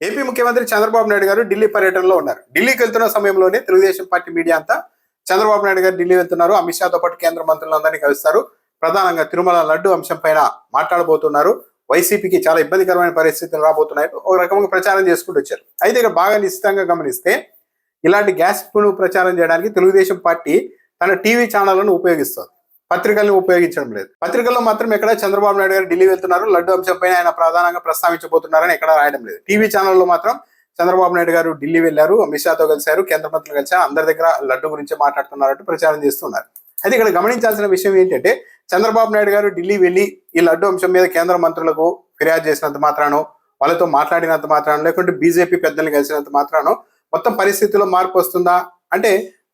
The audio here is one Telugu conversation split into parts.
ఏపీ ముఖ్యమంత్రి చంద్రబాబు నాయుడు గారు ఢిల్లీ పర్యటనలో ఉన్నారు. ఢిల్లీకి వెళ్తున్న సమయంలోనే తెలుగుదేశం పార్టీ మీడియా అంతా చంద్రబాబు నాయుడు గారు ఢిల్లీ వెళ్తున్నారు, అమిత్ షాతో పాటు కేంద్ర మంత్రులందరినీ కలుస్తారు, ప్రధానంగా తిరుమల లడ్డు అంశం పైన మాట్లాడబోతున్నారు, వైసీపీకి చాలా ఇబ్బందికరమైన పరిస్థితులు రాబోతున్నాయి, ఒక రకంగా ప్రచారం చేసుకుంటూ వచ్చారు. అయితే ఇక్కడ బాగా నిశ్చితంగా గమనిస్తే ఇలాంటి గ్యాస్ ప్రచారం చేయడానికి తెలుగుదేశం పార్టీ తన టీవీ ఛానళ్లను ఉపయోగిస్తుంది, పత్రికలను ఉపయోగించడం లేదు. పత్రికల్లో మాత్రం ఎక్కడ చంద్రబాబు నాయుడు గారు ఢిల్లీ వెళ్తున్నారు, లడ్డు అంశంపై ఆయన ప్రధానంగా ప్రస్తావించబోతున్నారని ఎక్కడ రాయడం లేదు. టీవీ ఛానల్లో మాత్రం చంద్రబాబు నాయుడు గారు ఢిల్లీ వెళ్లారు, అమిత్ షాతో కలిశారు, కేంద్ర మంత్రులు కలిశారు, అందరి దగ్గర లడ్డు గురించి మాట్లాడుతున్నారంటూ ప్రచారం చేస్తున్నారు. అయితే ఇక్కడ గమనించాల్సిన విషయం ఏంటంటే చంద్రబాబు నాయుడు గారు ఢిల్లీ వెళ్లి ఈ లడ్డు అంశం మీద కేంద్ర మంత్రులకు ఫిర్యాదు చేసినంత మాత్రానో, వాళ్ళతో మాట్లాడినంత మాత్రానో, లేకుంటే బీజేపీ పెద్దల్ని కలిసినంత మాత్రానో మొత్తం పరిస్థితుల్లో మార్పు వస్తుందా అంటే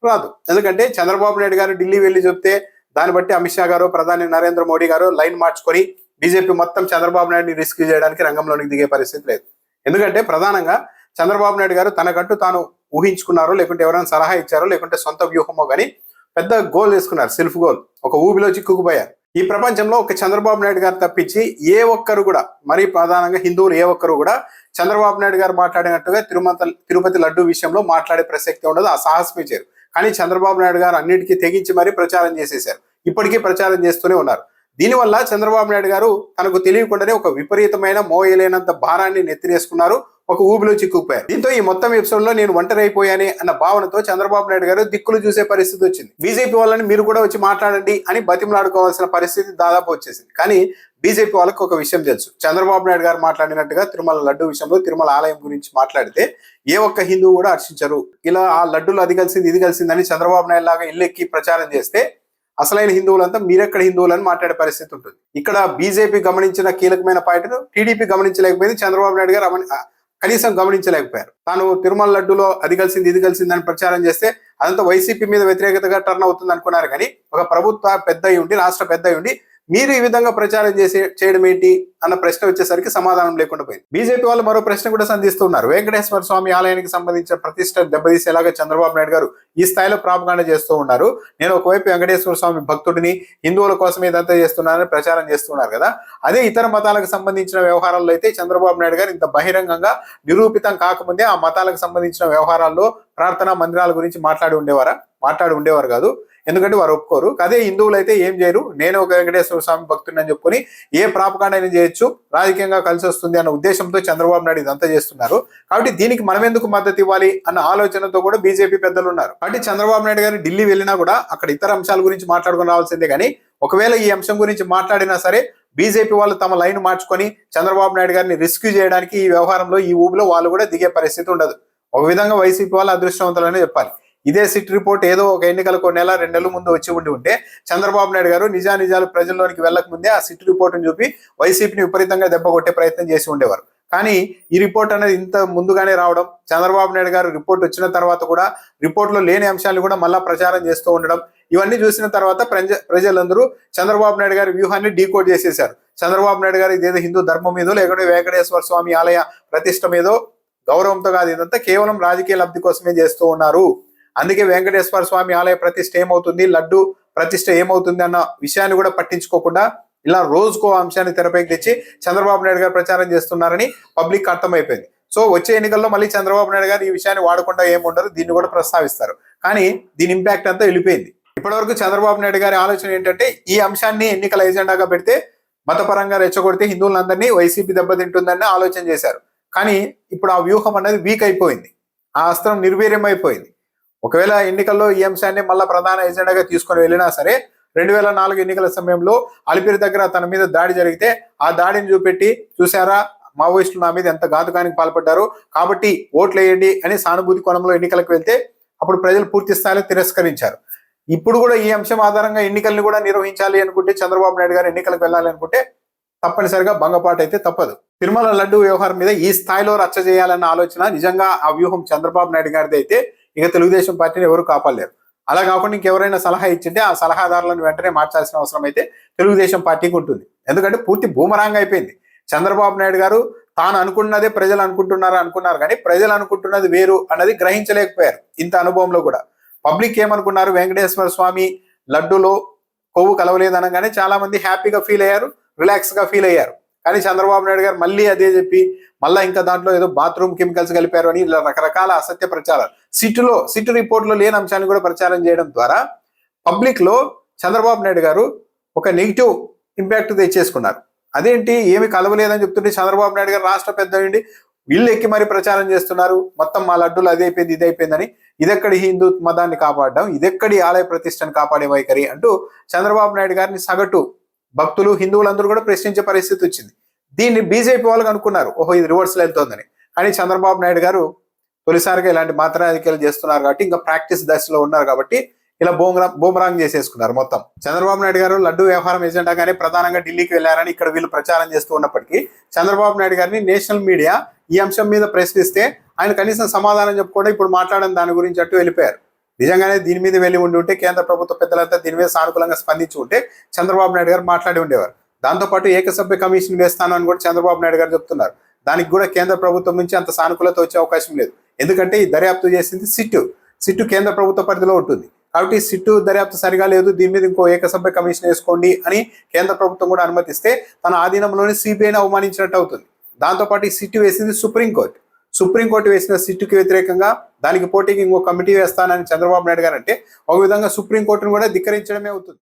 రాదు. ఎందుకంటే చంద్రబాబు నాయుడు గారు ఢిల్లీ వెళ్లి చెప్తే దాన్ని బట్టి అమిత్ షా గారు, ప్రధాని నరేంద్ర మోడీ గారు లైన్ మార్చుకొని బీజేపీ మొత్తం చంద్రబాబు నాయుడిని రెస్క్యూ చేయడానికి రంగంలోనికి దిగే పరిస్థితి లేదు. ఎందుకంటే ప్రధానంగా చంద్రబాబు నాయుడు గారు తనకంటూ తాను ఊహించుకున్నారో, లేకుంటే ఎవరైనా సలహా ఇచ్చారో, లేకుంటే సొంత వ్యూహమో కానీ పెద్ద గోల్ వేసుకున్నారు, సెల్ఫ్ గోల్. ఒక ఊబిలో చిక్కుకుపోయారు. ఈ ప్రపంచంలో ఒక చంద్రబాబు నాయుడు గారు తప్పించి ఏ ఒక్కరు కూడా, మరీ ప్రధానంగా హిందువులు ఏ ఒక్కరు కూడా చంద్రబాబు నాయుడు గారు మాట్లాడినట్టుగా తిరుపతి లడ్డు విషయంలో మాట్లాడే ప్రసక్తి ఉండదు, ఆ సాహసమే చేరు. కానీ చంద్రబాబు నాయుడు గారు అన్నిటికీ తెగించి మరీ ప్రచారం చేసేశారు, ఇప్పటికీ ప్రచారం చేస్తూనే ఉన్నారు. దీనివల్ల చంద్రబాబు నాయుడు గారు తనకు తెలియకుండానే ఒక విపరీతమైన మోయలేనంత భారాన్ని నెత్తినేసుకున్నారు, ఒక ఊబిలో చిక్కుకుపోయారు. దీంతో ఈ మొత్తం ఎపిసోడ్ లో నేను ఒంటరి అయిపోయానే అన్న భావనతో చంద్రబాబు నాయుడు గారు దిక్కులు చూసే పరిస్థితి వచ్చింది. బీజేపీ వాళ్ళని మీరు కూడా వచ్చి మాట్లాడండి అని బతిమలాడుకోవాల్సిన పరిస్థితి దాదాపు వచ్చేసింది. కానీ బీజేపీ వాళ్ళకు ఒక విషయం తెలుసు, చంద్రబాబు నాయుడు గారు మాట్లాడినట్టుగా తిరుమల లడ్డు విషయంలో, తిరుమల ఆలయం గురించి మాట్లాడితే ఏ ఒక్క హిందువు కూడా హర్షించరు. ఇలా ఆ లడ్డులు అది కలిసింది ఇది కలిసిందని చంద్రబాబు నాయుడు లాగా ఇల్లెక్కి ప్రచారం చేస్తే అసలైన హిందువులంతా మీరెక్కడ హిందువులని మాట్లాడే పరిస్థితి ఉంటుంది. ఇక్కడ బీజేపీ గమనించిన కీలకమైన పాయింట్ను టీడీపీ గమనించలేకపోయింది, చంద్రబాబు నాయుడు గారు కనీసం గమనించలేకపోయారు. తాను తిరుమల లడ్డులో అది కలిసింది ఇది కలిసిందని ప్రచారం చేస్తే అదంతా వైసీపీ మీద వ్యతిరేకతగా టర్న్ అవుతుంది అనుకున్నారు. కానీ ఒక ప్రభుత్వ పెద్ద అయి ఉండి, రాష్ట్ర పెద్ద అయి ఉండి మీరు ఈ విధంగా ప్రచారం చేయడం ఏంటి అన్న ప్రశ్న వచ్చేసరికి సమాధానం లేకుండా పోయింది. బీజేపీ వాళ్ళు మరో ప్రశ్న కూడా సంధిస్తున్నారు. వెంకటేశ్వర స్వామి ఆలయానికి సంబంధించిన ప్రతిష్ట దెబ్బతీసేలాగా చంద్రబాబు నాయుడు గారు ఈ స్థాయిలో ప్రాపగాండా చేస్తూ ఉన్నారు. నేను ఒకవైపు వెంకటేశ్వర స్వామి భక్తుడిని, హిందువుల కోసం ఇదంతా చేస్తున్నానని ప్రచారం చేస్తున్నారు కదా. అదే ఇతర మతాలకు సంబంధించిన వ్యవహారాల్లో అయితే చంద్రబాబు నాయుడు గారు ఇంత బహిరంగంగా నిరూపితం కాకముందే ఆ మతాలకు సంబంధించిన వ్యవహారాల్లో ప్రార్థనా మందిరాల గురించి మాట్లాడి ఉండేవారు కాదు. ఎందుకంటే వారు ఒప్పుకోరు. అదే హిందువులు అయితే ఏం చేయరు, నేను ఒక వెంకటేశ్వర స్వామి భక్తుడిని అని చెప్పుకొని ఏ ప్రాపకాండ అయినా చేయొచ్చు, రాజకీయంగా కలిసి వస్తుంది అన్న ఉద్దేశంతో చంద్రబాబు నాయుడు ఇదంతా చేస్తున్నారు. కాబట్టి దీనికి మనం ఎందుకు మద్దతు ఇవ్వాలి అన్న ఆలోచనతో కూడా బీజేపీ పెద్దలు ఉన్నారు. కాబట్టి చంద్రబాబు నాయుడు గారు ఢిల్లీ వెళ్ళినా కూడా అక్కడ ఇతర అంశాల గురించి మాట్లాడుకుని రావాల్సిందే. కానీ ఒకవేళ ఈ అంశం గురించి మాట్లాడినా సరే బీజేపీ వాళ్ళు తమ లైన్ మార్చుకొని చంద్రబాబు నాయుడు గారిని రెస్క్యూ చేయడానికి ఈ వ్యవహారంలో, ఈ ఊబిలో వాళ్ళు కూడా దిగే పరిస్థితి ఉండదు. ఒక విధంగా వైసీపీ వాళ్ళు అదృష్టవంతులనే చెప్పాలి. ఇదే సిట్ రిపోర్ట్ ఏదో ఒక ఎన్నికలకు నెల 2 నెలల ముందు వచ్చి ఉంటే చంద్రబాబు నాయుడు గారు నిజాలు ప్రజల్లోనికి వెళ్ళక ముందే ఆ సిట్ రిపోర్ట్ని చూపి వైసీపీని విపరీతంగా దెబ్బ కొట్టే ప్రయత్నం చేసి ఉండేవారు. కానీ ఈ రిపోర్ట్ అనేది ఇంత ముందుగానే రావడం, చంద్రబాబు నాయుడు గారు రిపోర్ట్ వచ్చిన తర్వాత కూడా రిపోర్ట్లో లేని అంశాలను కూడా మళ్ళా ప్రచారం చేస్తూ ఉండడం, ఇవన్నీ చూసిన తర్వాత ప్రజలందరూ చంద్రబాబు నాయుడు గారి వ్యూహాన్ని డీకోడ్ చేసేశారు. చంద్రబాబు నాయుడు గారు ఇదేదో హిందూ ధర్మం మీదో, లేకుంటే వెంకటేశ్వర స్వామి ఆలయ ప్రతిష్ట మీదో గౌరవంతో కాదు, ఇదంతా కేవలం రాజకీయ లబ్ధి కోసమే చేస్తూ ఉన్నారు. అందుకే వెంకటేశ్వర స్వామి ఆలయ ప్రతిష్ట ఏమవుతుంది, లడ్డు ప్రతిష్ట ఏమవుతుంది అన్న విషయాన్ని కూడా పట్టించుకోకుండా ఇలా రోజుకో అంశాన్ని తెరపైకి తెచ్చి చంద్రబాబు నాయుడు గారు ప్రచారం చేస్తున్నారని పబ్లిక్ అర్థమైపోయింది. సో వచ్చే ఎన్నికల్లో మళ్ళీ చంద్రబాబు నాయుడు గారు ఈ విషయాన్ని వాడకుండా ఏముండరు, దీన్ని కూడా ప్రస్తావిస్తారు. కానీ దీని ఇంపాక్ట్ అంతా వెళ్ళిపోయింది. ఇప్పటివరకు చంద్రబాబు నాయుడు గారి ఆలోచన ఏంటంటే ఈ అంశాన్ని ఎన్నికల ఎజెండాగా పెడితే మతపరంగా రెచ్చగొడితే హిందువులందరినీ వైసీపీ దెబ్బతింటుందని ఆలోచన చేశారు. కానీ ఇప్పుడు ఆ వ్యూహం అనేది వీక్ అయిపోయింది, ఆ అస్త్రం నిర్వీర్యం అయిపోయింది. ఒకవేళ ఎన్నికల్లో ఈ అంశాన్ని మళ్ళా ప్రధాన ఎజెండాగా తీసుకొని వెళ్ళినా సరే 2004 ఎన్నికల సమయంలో అలిపిరి దగ్గర తన మీద దాడి జరిగితే ఆ దాడిని చూపెట్టి, చూసారా మావోయిస్టులు నా మీద ఎంత ఘాతుకానికి పాల్పడ్డారు, కాబట్టి ఓట్లు వేయండి అని సానుభూతి కోణంలో ఎన్నికలకు వెళ్తే అప్పుడు ప్రజలు పూర్తి స్థాయిలో తిరస్కరించారు. ఇప్పుడు కూడా ఈ అంశం ఆధారంగా ఎన్నికల్ని కూడా నిర్వహించాలి అనుకుంటే, చంద్రబాబు నాయుడు గారు ఎన్నికలకు వెళ్ళాలి అనుకుంటే తప్పనిసరిగా భంగపాటు అయితే తప్పదు. తిరుమల లడ్డు వ్యవహారం మీద ఈ స్థాయిలో రచ్చ చేయాలన్న ఆలోచన నిజంగా ఆ వ్యూహం చంద్రబాబు నాయుడు గారిది అయితే ఇక తెలుగుదేశం పార్టీని ఎవరు కాపాడలేరు. అలా కాకుండా ఇంకెవరైనా సలహా ఇచ్చింటే ఆ సలహాదారులను వెంటనే మార్చాల్సిన అవసరం అయితే తెలుగుదేశం పార్టీకి ఉంటుంది. ఎందుకంటే పూర్తి బూమరాంగ్ అయిపోయింది. చంద్రబాబు నాయుడు గారు తాను అనుకున్నదే ప్రజలు అనుకున్నారు కానీ ప్రజలు అనుకుంటున్నది వేరు అన్నది గ్రహించలేకపోయారు. ఇంత అనుభవంలో కూడా పబ్లిక్ ఏమనుకున్నారు, వెంకటేశ్వర స్వామి లడ్డులో కొవ్వు కలవలేదనగానే చాలా మంది హ్యాపీగా ఫీల్ అయ్యారు, రిలాక్స్ గా ఫీల్ అయ్యారు. కానీ చంద్రబాబు నాయుడు గారు మళ్ళీ అదే చెప్పి మళ్ళీ ఇంకా దాంట్లో ఏదో బాత్రూమ్ కెమికల్స్ కలిపారు అని ఇలా రకరకాల అసత్య ప్రచారాలు సిట్ రిపోర్ట్లో లేని అంశాన్ని కూడా ప్రచారం చేయడం ద్వారా పబ్లిక్ లో చంద్రబాబు నాయుడు గారు ఒక నెగిటివ్ ఇంపాక్ట్ తెచ్చేసుకున్నారు. అదేంటి ఏమి కలవలేదని చెప్తుంటే చంద్రబాబు నాయుడు గారు రాష్ట్ర పెద్ద నుండి వీళ్ళు ఎక్కి మరి ప్రచారం చేస్తున్నారు, మొత్తం మా లడ్డూలు అది అయిపోయింది ఇది అయిపోయిందని, ఇదెక్కడి హిందూ మతాన్ని కాపాడడం, ఇదెక్కడి ఆలయ ప్రతిష్టను కాపాడే వైఖరి అంటూ చంద్రబాబు నాయుడు గారిని సగటు భక్తులు హిందువులందరూ కూడా ప్రశ్నించే పరిస్థితి వచ్చింది. దీన్ని బీజేపీ వాళ్ళు అనుకున్నారు ఓహో ఇది రివర్స్లో వెళ్తోందని. కానీ చంద్రబాబు నాయుడు గారు తొలిసారిగా ఇలాంటి మాత్ర రాజకీయాలు చేస్తున్నారు కాబట్టి ఇంకా ప్రాక్టీస్ దశలో ఉన్నారు కాబట్టి ఇలా బూమరాంగ్ చేసేసుకున్నారు మొత్తం. చంద్రబాబు నాయుడు గారు లడ్డు వ్యవహారం ఎజెండాగానే ప్రధానంగా ఢిల్లీకి వెళ్లారని ఇక్కడ వీళ్ళు ప్రచారం చేస్తూ ఉన్నప్పటికీ చంద్రబాబు నాయుడు గారిని నేషనల్ మీడియా ఈ అంశం మీద ప్రశ్నిస్తే ఆయన కనీసం సమాధానం చెప్పుకోవడం ఇప్పుడు మాట్లాడడం దాని గురించి అట్టు వెళ్ళిపోయారు. నిజంగానే దీని మీద వెళ్ళి ఉండి కేంద్ర ప్రభుత్వ పెద్దలంతా దీని మీద సానుకూలంగా స్పందించి ఉంటే చంద్రబాబు నాయుడు గారు మాట్లాడి ఉండేవారు. దాంతోపాటు ఏకసభ్య కమిషన్ వేస్తాను అని కూడా చంద్రబాబు నాయుడు గారు చెప్తున్నారు. దానికి కూడా కేంద్ర ప్రభుత్వం నుంచి అంత సానుకూలత వచ్చే అవకాశం లేదు. ఎందుకంటే ఈ దర్యాప్తు చేసింది సిట్టు కేంద్ర ప్రభుత్వ పరిధిలో ఉంటుంది కాబట్టి సిట్టు దర్యాప్తు సరిగా లేదు, దీని మీద ఇంకో ఏకసభ్య కమిషన్ వేసుకోండి అని కేంద్ర ప్రభుత్వం కూడా అనుమతిస్తే తన ఆధీనంలోని సిబిఐని అవమానించినట్టు అవుతుంది. దాంతోపాటు ఈ సిట్టు వేసింది సుప్రీంకోర్టు వేసిన సిట్టుకి వ్యతిరేకంగా దానికి పోటీకి ఇంకో కమిటీ వేస్తానని చంద్రబాబు నాయుడు గారు అంటే ఒక విధంగా సుప్రీంకోర్టును కూడా ధిక్కరించడమే అవుతుంది.